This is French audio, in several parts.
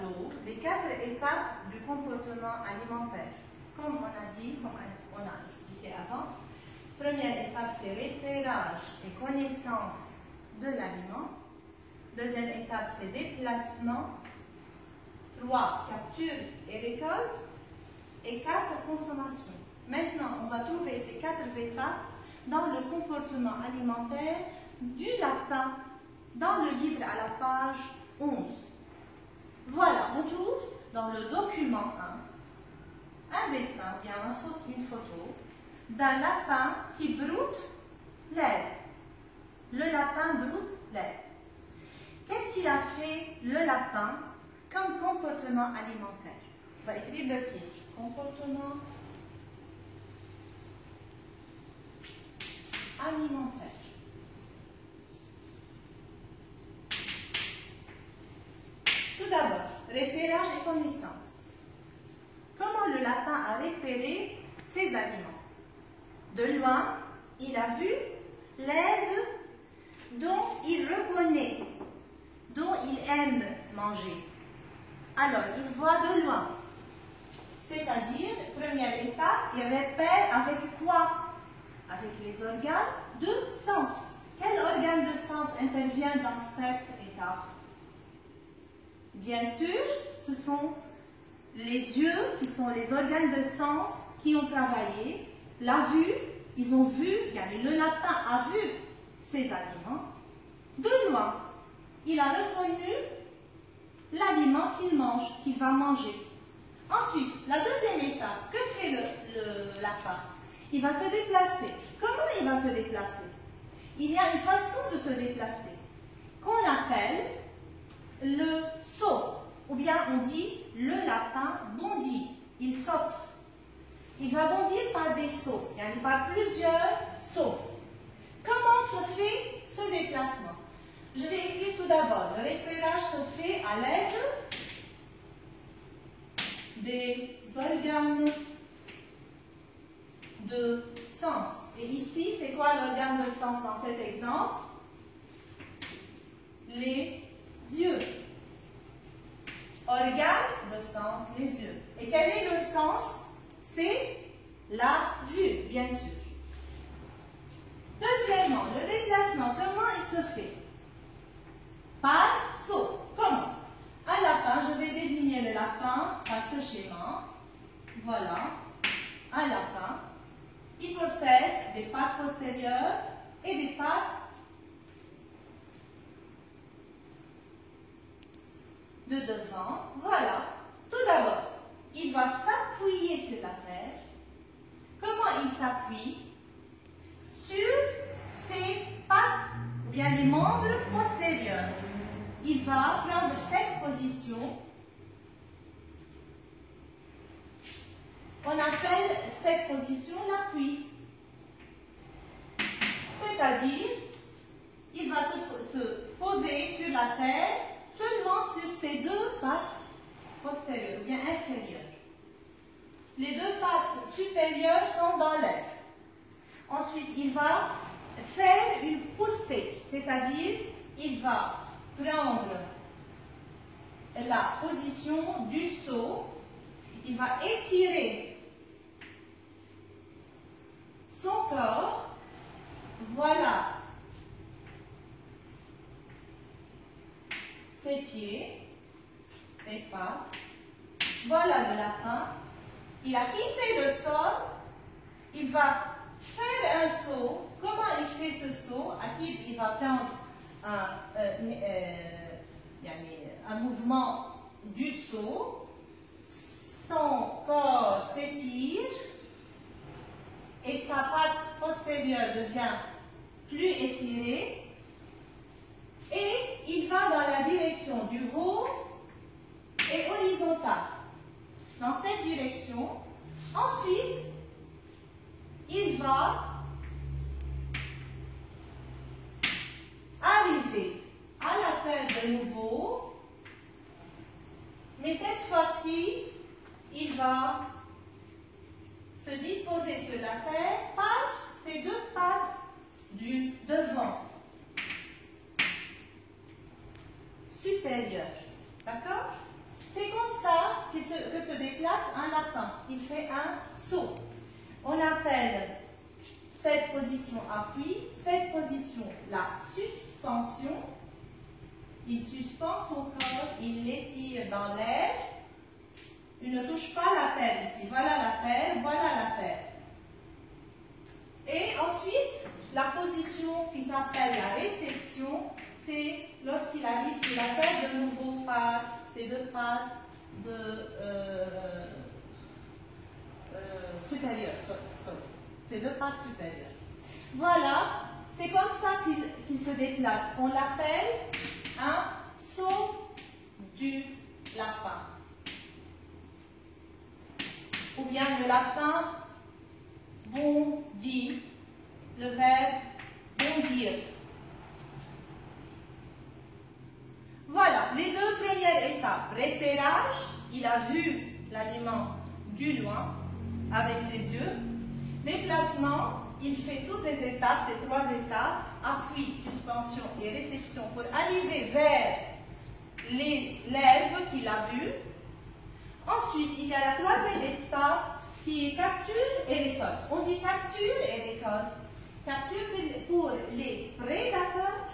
tableau les 4 étapes du comportement alimentaire. Comme on a dit, comme on a expliqué avant, première étape, c'est repérage et connaissance de l'aliment. Deuxième étape, c'est déplacement. 3, capture et récolte. Et 4, consommation. Maintenant, on va trouver ces 4 étapes dans le comportement alimentaire du lapin dans le livre à la page 11. Voilà, on trouve dans le document 1 un dessin, bien une photo d'un lapin qui broute l'herbe. Le lapin broute l'herbe. Qu'est-ce qu'il a fait le lapin comme comportement alimentaire? On va écrire le titre. Comportement alimentaire. Tout d'abord, repérage et connaissance. Comment le lapin a repéré ses aliments? De loin, il a vu l'herbe dont il reconnaît, dont il aime manger. Alors, il voit de loin. C'est-à-dire, première étape, il repère avec quoi? Avec les organes de sens. Quel organe de sens intervient dans cette étape? Bien sûr, ce sont les yeux qui sont les organes de sens qui ont travaillé. La vue, ils ont vu, le lapin a vu ses aliments. De loin, il a reconnu l'aliment qu'il mange, qu'il va manger. Ensuite, la deuxième étape, que fait le lapin? Il va se déplacer. Comment il va se déplacer? Il y a une façon de se déplacer qu'on appelle le saut. Ou bien on dit le lapin bondit. Il saute. Il va bondir par des sauts. Il y a par plusieurs sauts. Comment se fait ce déplacement? Je vais écrire tout d'abord. Le repérage se fait à l'aide des organes de sens. Et ici, c'est quoi l'organe de sens dans cet exemple? Les yeux. Organe de sens, les yeux. Et quel est le sens? C'est la vue, bien sûr. Deuxièmement, le déplacement, comment il se fait? Par saut. Comment? Un lapin, je vais désigner le lapin par ce schéma. Voilà, un lapin. Il possède des pattes postérieures et des pattes de devant. Voilà. Tout d'abord, il va s'appuyer sur la terre. Comment il s'appuie? Sur ses pattes, ou bien les membres postérieurs. Il va prendre cette position. On appelle cette position l'appui. C'est-à-dire, il va se poser sur la terre seulement sur ses 2 pattes postérieures, ou bien inférieures. Les 2 pattes supérieures sont dans l'air. Ensuite, il va faire une poussée, c'est-à-dire, il va prendre la position du saut. Il va étirer son corps. Voilà ses pieds, ses pattes. Voilà le lapin. Il a quitté le sol. Il va faire un saut. Comment il fait ce saut? Il va prendre un mouvement du saut. Son corps s'étire et sa patte postérieure devient plus étirée et il va dans la direction du haut et horizontal. Dans cette direction, ensuite, il va arriver à la terre de nouveau, mais cette fois-ci, il va se disposer sur la terre par ses 2 pattes du devant supérieur. D'accord? C'est que se déplace un lapin. Il fait un saut. On appelle cette position appui, cette position la suspension. Il suspend son corps, il l'étire dans l'air. Il ne touche pas la terre ici. Voilà la terre, voilà la terre. Et ensuite, la position qui s'appelle la réception, c'est lorsqu'il arrive sur la terre de nouveau par ses deux pattes supérieures. Ses deux pattes supérieures. Voilà, c'est comme ça qu'il se déplace. On l'appelle un saut du lapin. Ou bien le lapin bondit, le verbe bondir. Voilà, les deux premières étapes. Repérage, il a vu l'aliment du loin avec ses yeux. Déplacement, il fait toutes ces étapes, ces trois étapes, appui, suspension et réception pour arriver vers l'herbe qu'il a vue. Ensuite, il y a la troisième étape qui est capture et récolte. On dit capture et récolte. Capture pour les prédateurs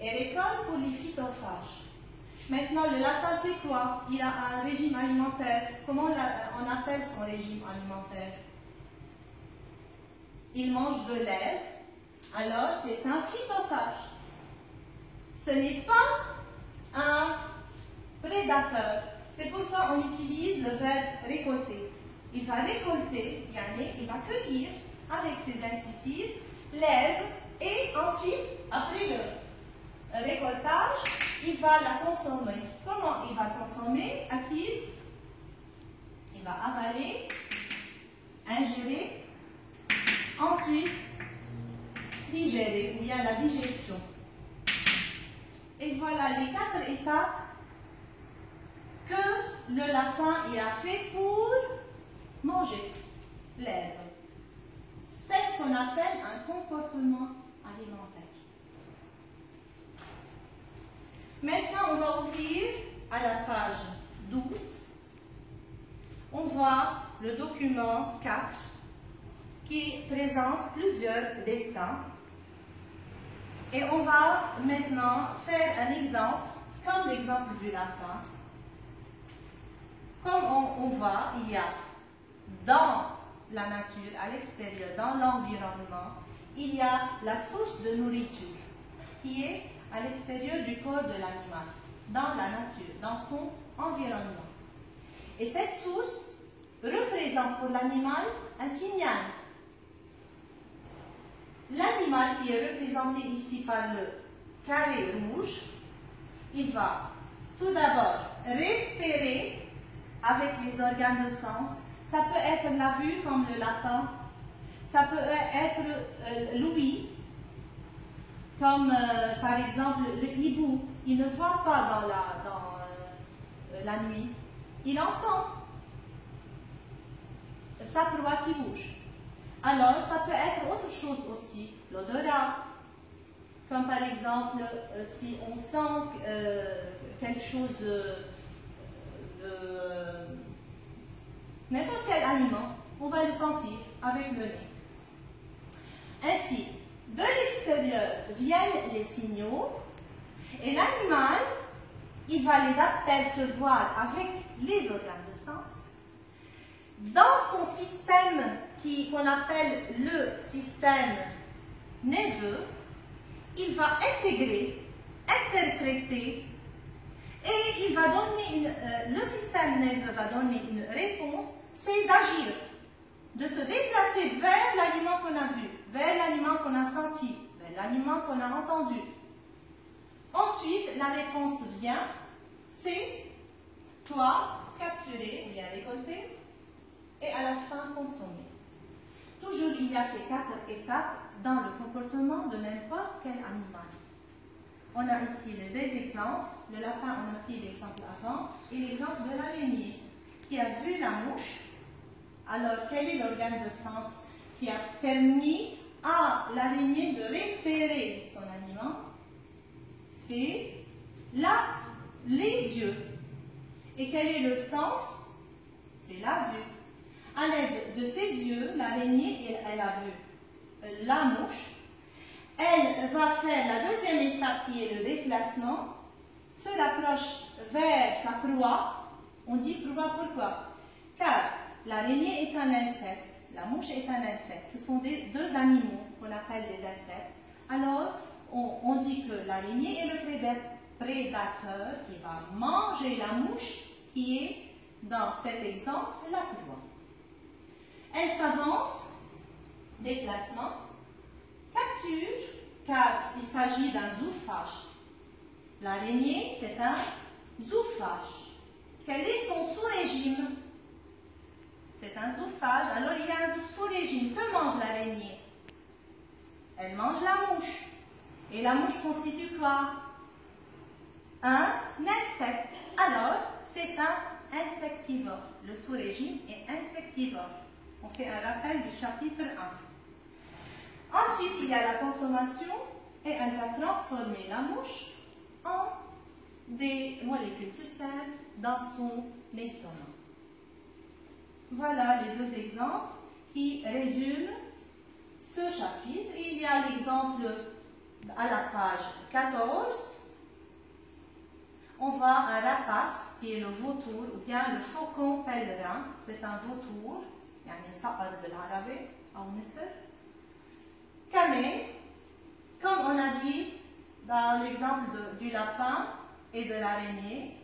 et récolte pour les phytophages. Maintenant, le lapin, c'est quoi? Il a un régime alimentaire. Comment on appelle son régime alimentaire? Il mange de l'herbe, alors c'est un phytophage. Ce n'est pas un prédateur. C'est pourquoi on utilise le verbe récolter. Il va récolter, il va cueillir avec ses incisives l'herbe et ensuite, après le récoltage, il va la consommer. Comment il va consommer? Akid, il va avaler, ingérer, ensuite digérer, ou bien la digestion. Et voilà les 4 étapes que le lapin a fait pour manger l'herbe. C'est ce qu'on appelle un comportement alimentaire. Maintenant, on va ouvrir à la page 12. On voit le document 4 qui présente plusieurs dessins. Et on va maintenant faire un exemple, comme l'exemple du lapin. Comme on voit, il y a dans la nature, à l'extérieur, dans l'environnement, il y a la source de nourriture qui est à l'extérieur du corps de l'animal, dans la nature, dans son environnement. Et cette source représente pour l'animal un signal. L'animal qui est représenté ici par le carré rouge, il va tout d'abord repérer avec les organes de sens. Ça peut être la vue comme le lapin, ça peut être l'ouïe, comme par exemple le hibou. Il ne voit pas dans la nuit, il entend sa proie qui bouge. Alors, ça peut être autre chose aussi, l'odorat. Comme par exemple, si on sent quelque chose n'importe quel aliment, on va le sentir avec le nez. Ainsi, de l'extérieur viennent les signaux et l'animal, il va les apercevoir avec les organes de sens. Dans son système qu'on appelle le système nerveux, il va intégrer, interpréter et il va donner le système nerveux va donner une réponse, c'est d'agir, de se déplacer vers l'aliment qu'on a vu, vers l'aliment qu'on a senti, vers l'aliment qu'on a entendu. Ensuite, la réponse vient, c'est toi capturer ou bien récolter et à la fin consommer. Toujours, il y a ces 4 étapes dans le comportement de n'importe quel animal. On a ici les 2 exemples. Le lapin, on a pris l'exemple avant, et l'exemple de l'araignée qui a vu la mouche. Alors, quel est l'organe de sens qui a permis à l'araignée de repérer son aliment? C'est les yeux. Et quel est le sens? C'est la vue. À l'aide de ses yeux, l'araignée, elle a vu la mouche. Elle va faire la deuxième étape qui est le déplacement, se rapproche vers sa proie. On dit proie pourquoi? Car l'araignée est un insecte, la mouche est un insecte. Ce sont deux animaux qu'on appelle des insectes. Alors, on dit que l'araignée est le prédateur qui va manger la mouche qui est, dans cet exemple, la proie. Elle s'avance, déplacement, capture, car il s'agit d'un zoophage. L'araignée, c'est un zoophage. Quel est son sous-régime? C'est un zoophage. Alors, il y a un sous-régime. Que mange l'araignée? Elle mange la mouche. Et la mouche constitue quoi? Un insecte. Alors, c'est un insectivore. Le sous-régime est insectivore. On fait un rappel du chapitre 1. Ensuite, il y a la consommation et elle va transformer la mouche en des molécules plus simples dans son estomac. Voilà les deux exemples qui résument ce chapitre. Il y a l'exemple à la page 14. On voit un rapace qui est le vautour ou bien le faucon pèlerin. C'est un vautour. يعني صقر بالعربي أو نسر. كمان, comme on a dit dans l'exemple du lapin et de l'araignée,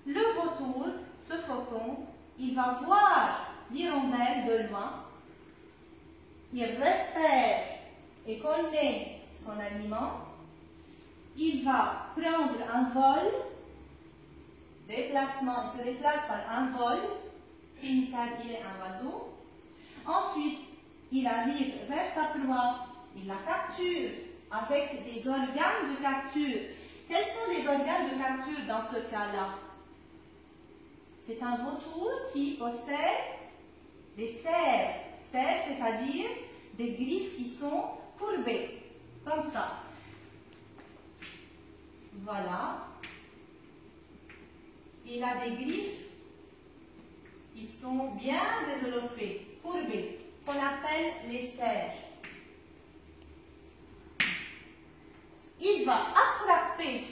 le vautour, ce faucon, il va voir l'hirondelle de loin, il repère et connaît son aliment, il va prendre un vol, déplacement, il se déplace par un vol, car il est un oiseau. Ensuite, il arrive vers sa proie, il la capture avec des organes de capture. Quels sont les organes de capture dans ce cas-là? C'est un vautour qui possède des serres. Serres, c'est-à-dire des griffes qui sont courbées, comme ça. Voilà. Il a des griffes qui sont bien développées, courbées, qu'on appelle les serres. Il va attraper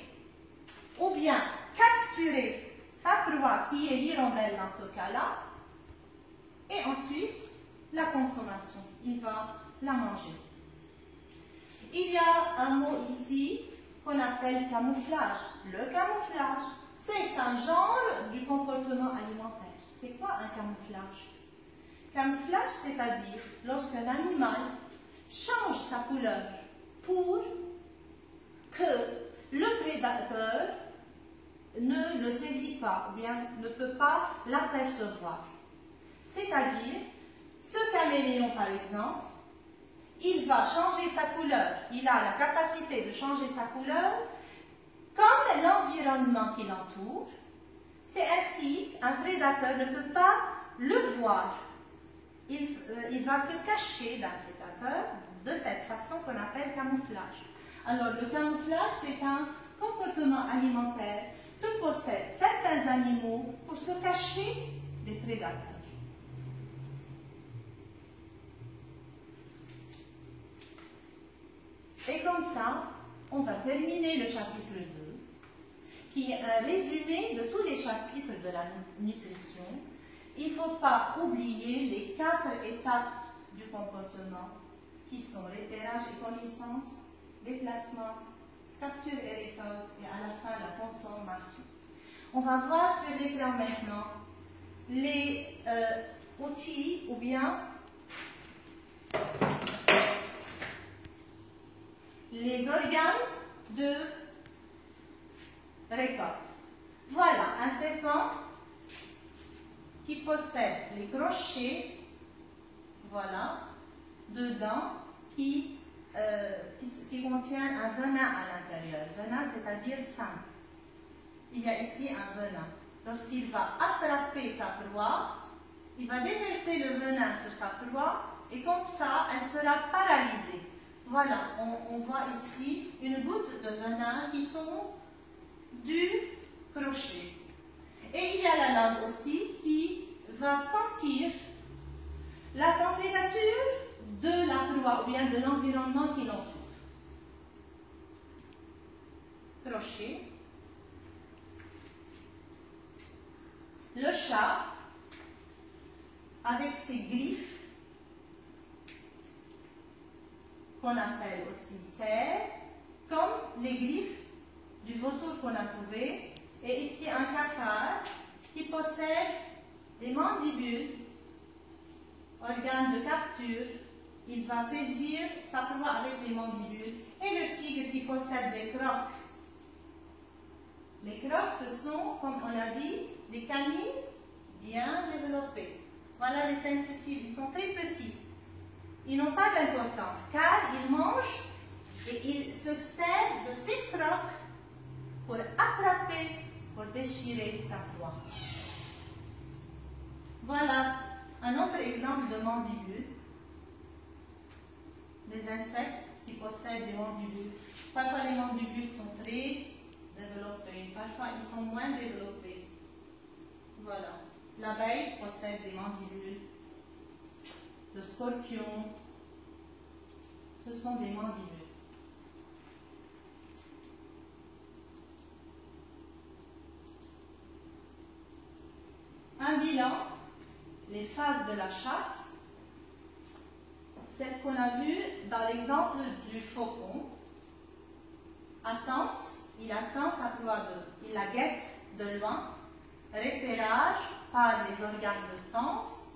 ou bien capturer sa proie, qui est l'hirondelle dans ce cas-là, et ensuite la consommation. Il va la manger. Il y a un mot ici qu'on appelle camouflage. Le camouflage, c'est un genre du comportement alimentaire. C'est quoi un camouflage? Camouflage, c'est-à-dire lorsqu'un animal change sa couleur pour que le prédateur ne le saisit pas, ou bien ne peut pas l'apercevoir. C'est-à-dire, ce caméléon, par exemple, il va changer sa couleur. Il a la capacité de changer sa couleur comme l'environnement qui l'entoure. C'est ainsi qu'un prédateur ne peut pas le voir. Il va se cacher d'un prédateur de cette façon qu'on appelle camouflage. Alors, le camouflage, c'est un comportement alimentaire que possèdent certains animaux pour se cacher des prédateurs. Et comme ça, on va terminer le chapitre 2, qui est un résumé de tous les chapitres de la nutrition. Il ne faut pas oublier les 4 étapes du comportement, qui sont repérage et connaissance, déplacement, capture et récolte, et à la fin la consommation. On va voir sur l'écran maintenant les outils ou bien les organes de récolte. Voilà un serpent qui possède les crochets, voilà, dedans, qui contient un venin à l'intérieur. Venin, c'est-à-dire sang. Il y a ici un venin. Lorsqu'il va attraper sa proie, il va déverser le venin sur sa proie et comme ça, elle sera paralysée. Voilà, on voit ici une goutte de venin qui tombe du crochet. Et il y a la langue aussi qui va sentir la température de la proie ou bien de l'environnement qui l'entoure. Crochet. Le chat, avec ses griffes, qu'on appelle aussi serres, comme les griffes du vautour qu'on a trouvé. Et ici un cafard qui possède des mandibules, organes de capture. Il va saisir sa proie avec les mandibules. Et le tigre qui possède des crocs. Les crocs, ce sont, comme on a dit, des canines bien développées. Voilà les incisives, ils sont très petits. Ils n'ont pas d'importance car ils mangent et ils se servent de ces crocs pour attraper, pour déchirer sa proie. Voilà un autre exemple de mandibules. Des insectes qui possèdent des mandibules. Parfois les mandibules sont très développés, parfois ils sont moins développés. Voilà. L'abeille possède des mandibules. Le scorpion, ce sont des mandibules. Un bilan, les phases de la chasse. C'est ce qu'on a vu dans l'exemple du faucon. Attente, il attend sa proie, il la guette de loin. Repérage par les organes de sens.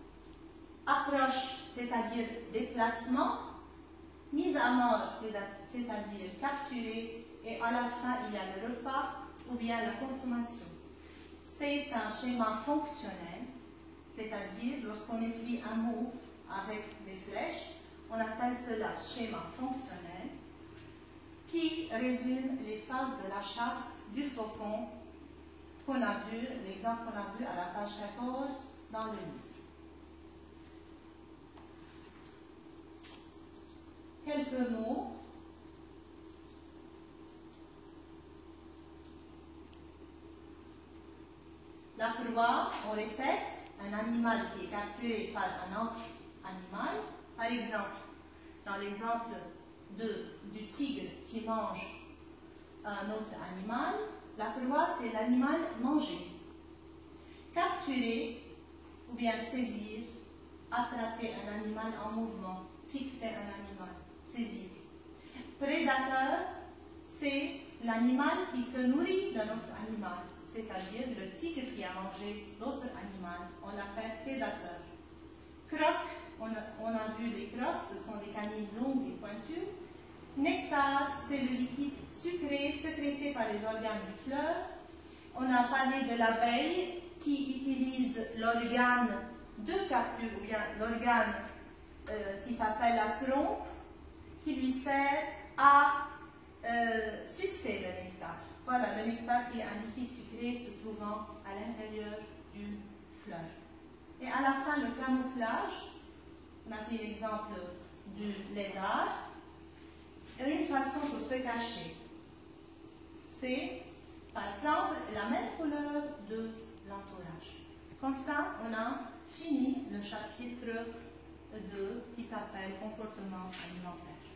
Approche, c'est-à-dire déplacement. Mise à mort, c'est-à-dire capturer. Et à la fin, il y a le repas ou bien la consommation. C'est un schéma fonctionnel, c'est-à-dire lorsqu'on écrit un mot avec des flèches, on appelle cela schéma fonctionnel, qui résume les phases de la chasse du faucon qu'on a vu, l'exemple qu'on a vu à la page 14 dans le livre. Quelques mots. La proie, on répète, un animal qui est capturé par un autre animal. Par exemple, dans l'exemple du tigre qui mange un autre animal, la proie, c'est l'animal mangé. Capturer ou bien saisir, attraper un animal en mouvement, fixer un animal, saisir. Prédateur, c'est l'animal qui se nourrit d'un autre animal, c'est-à-dire le tigre qui a mangé l'autre animal, on l'appelle prédateur. Croc, on a vu les crocs, ce sont des canines longues et pointues. Nectar, c'est le liquide sucré sécrété par les organes du fleur. On a parlé de l'abeille qui utilise l'organe de capture, ou bien l'organe qui s'appelle la trompe, qui lui sert à sucer le nectar. Voilà, le nectar qui est un liquide sucré se trouvant à l'intérieur d'une fleur. Et à la fin, le camouflage, on a pris l'exemple du lézard. Et une façon pour se cacher, c'est par prendre la même couleur de l'entourage. Comme ça, on a fini le chapitre 2 qui s'appelle comportement alimentaire.